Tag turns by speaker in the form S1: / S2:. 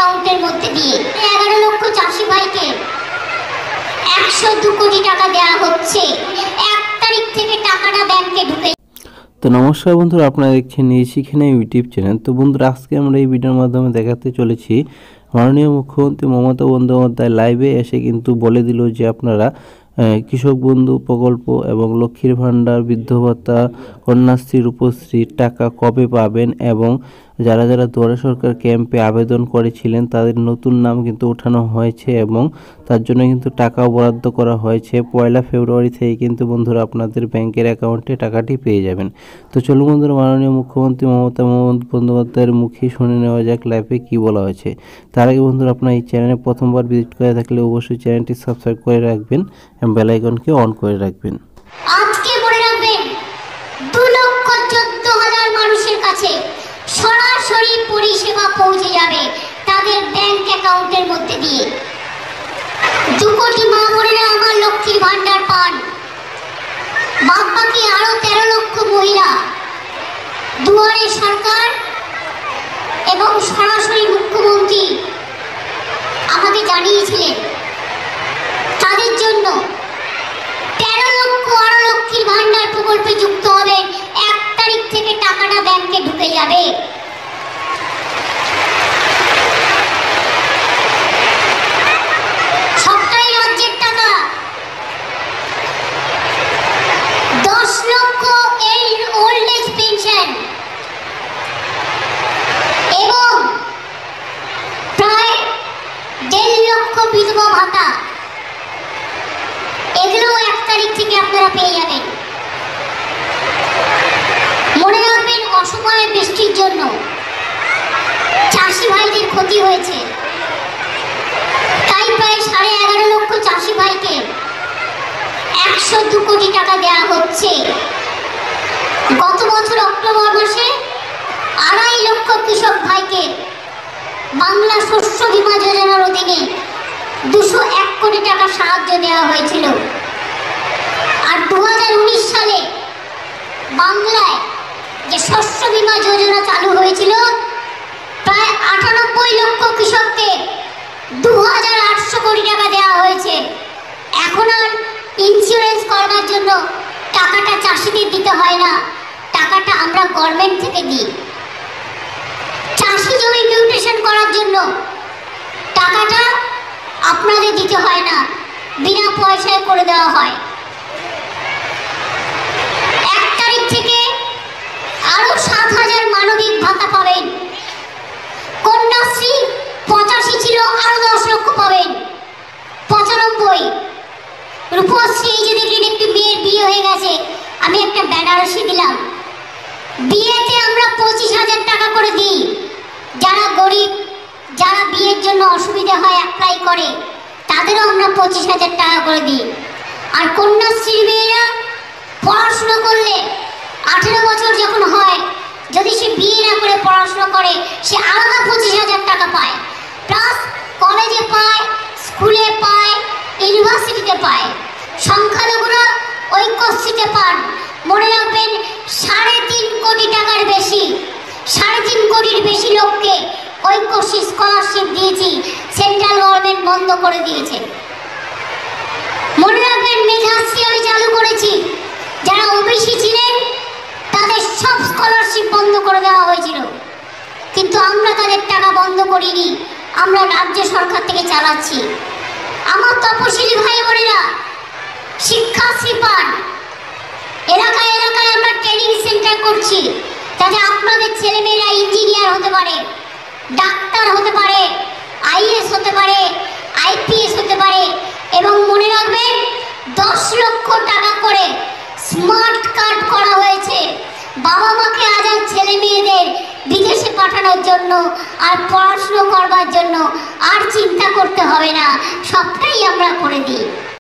S1: অ্যাকাউন্টের মধ্যে দিয়ে 11 লক্ষ চাষি ভাইকে 102 কোটি টাকা দেওয়া হচ্ছে। 1 তারিখ থেকে টাকাটা ব্যাংকে ঢুকে।
S2: তো নমস্কার বন্ধুরা, আপনারা দেখছেন এই শিখে ইউটিউব চ্যানেল। তো বন্ধুরা, আজকে আমরা এই ভিডিওর মাধ্যমে দেখাতে চলেছি মাননীয় মুখ্যমন্ত্রী মমতা বন্দ্যোপাধ্যায় লাইভে এসে কিন্তু বলে দিল যে আপনারা কৃষক বন্ধু প্রকল্প এবং লক্ষ্মীর ভাণ্ডার, বৃদ্ধ ভাতা, কন্যাশ্রী, রূপশ্রীর টাকা কবে পাবেন এবং যারা যারা দুয়ারে সরকার ক্যাম্পে আবেদন করেছিলেন তাদের নতুন নাম কিন্তু ওঠানো হয়েছে এবং তার জন্য কিন্তু টাকাও বরাদ্দ করা হয়েছে। 1 ফেব্রুয়ারি থেকে কিন্তু বন্ধুরা আপনাদের ব্যাংকের অ্যাকাউন্টে টাকাটি পেয়ে যাবেন। তো চলুন বন্ধুরা, মাননীয় মুখ্যমন্ত্রী মমতা বন্দ্যোপাধ্যায়ের মুখে শুনে নেওয়া যাক লাইভে কী বলা হয়েছে। তার আগে বন্ধুরা, আপনার এই চ্যানেলে প্রথমবার ভিজিট করে থাকলে অবশ্যই চ্যানেলটি সাবস্ক্রাইব করে রাখবেন এবং বেল আইকনকে অন করে রাখবেন।
S1: আজকে মনে রাখবেন 2,14,000 মানুষের কাছে সরাসরি পরিষেবা পৌঁছে যাবে তাদের ব্যাংক অ্যাকাউন্টের মধ্যে দিয়ে। 2 কোটি মা বোনেরা আমার লক্ষ্মীর ভাণ্ডার পান। বাকি আরো 13 লক্ষ মহিলা দুয়ারে সরকার এবং সরাসরি মুখ্যমন্ত্রী আমাকে জানিয়েছিলেন তাদের জন্য 13 লক্ষ আরো লক্ষ্মীর ভাণ্ডার প্রকল্পে যুক্ত হবে। 1 তারিখ থেকে টাকাটা ব্যাংকে ঢুকে যাবে। সবটাই রাজ্যের টাকা। 10 লক্ষ এই ওল্ড এজ পেনশন এবং প্রায় 1.5 লক্ষ বিধবা ভাতা, এগুলো 1 তারিখ থেকে আপনারা পেয়ে যাবেন। মনে রাখবেন, অসময়ে বৃষ্টির জন্য চাষি ভাইদের ক্ষতি হয়েছে, তাই প্রায় 11.5 লক্ষ চাষি ভাইকে 102 কোটি টাকা দেওয়া হচ্ছে। গত বছর অক্টোবর মাসে 2.5 লক্ষ কৃষক ভাইকে বাংলা শস্য বীমা যোজনার অধীনে 201 কোটি টাকা সাহায্য দেওয়া হয়েছিল। আর 2019 সালে বাংলায় যে শস্য বীমা যোজনা চালু হয়েছিল, প্রায় 98 লক্ষ কৃষককে 2,800 কোটি টাকা দেওয়া হয়েছে। এখন আর ইন্স্যুরেন্স করার জন্য টাকাটা চাষিদের দিতে হয় না, টাকাটা আমরা গভর্নমেন্ট থেকে দিই। চাষি জমি মিউটেশন করার জন্য টাকাটা আপনাদের দিতে হয় না, বিনা পয়সায় করে দেওয়া হয়। 1 তারিখ থেকে আরো 7,000 মানবিক ভাতা পাবেন। কন্যাশ্রী 85 ছিল, আরো 10 লক্ষ পাবেন, 95। রূপশ্রী, এই যে দেখলেন একটি মেয়ের বিয়ে হয়ে গেছে, আমি একটা বেনারসি দিলাম। বিয়েতে আমরা 25,000 টাকা করে দিই। যারা গরিব, যারা বিয়ের জন্য অসুবিধা হয় অ্যাপ্লাই করে, তাদেরও আমরা 25,000 টাকা করে দিই। আর কন্যাশ্রীর মেয়েরা পড়াশুনো করলে 18 বছর যখন হয়, যদি সে বিয়ে না করে পড়াশুনো করে, সে আলাদা 25,000 টাকা পায়, প্লাস কলেজে পায়, স্কুলে পায়, ইউনিভার্সিটিতে পায়। সংখ্যালঘুরা ঐক্যশ্রীতে পান। মনে রাখবেন, 3.5 কোটি টাকার বেশি, 3.5 কোটির বেশি লোককে ঐক্যশ্রী স্কলারশিপ দিয়েছি, সেন্ট্রাল গভর্নমেন্ট বন্ধ করে দিয়েছে। মনে রাখবেন, মেধাশ্রী আমি চালু করেছি। যারা ওবিসি ছিলেন তাদের সব স্কলারশিপ বন্ধ করে দেওয়া হয়েছিল, কিন্তু আমরা তাদের টাকা বন্ধ করিনি, আমরা রাজ্য সরকার থেকে চালাচ্ছি। আমার তপশিলি ভাই বোনেরা শিক্ষাশ্রী পান। এলাকায় এলাকায় আমরা ট্রেনিং সেন্টার করছি, যাতে আপনাদের ছেলেমেয়েরা ইঞ্জিনিয়ার হতে পারে, ডাক্তার হতে পারে, আইএস হতে পারে, আইপিএস হতে পারে। এবং মনে রাখবেন, 10 লক্ষ টাকা করে স্মার্ট কার্ড করা হয়েছে বাবা মাকে আজ আর ছেলে মেয়েদের বিদেশে পাঠানোর জন্য আর পড়াশুনো করবার জন্য আর চিন্তা করতে হবে না, সবটাই আমরা করে দিই।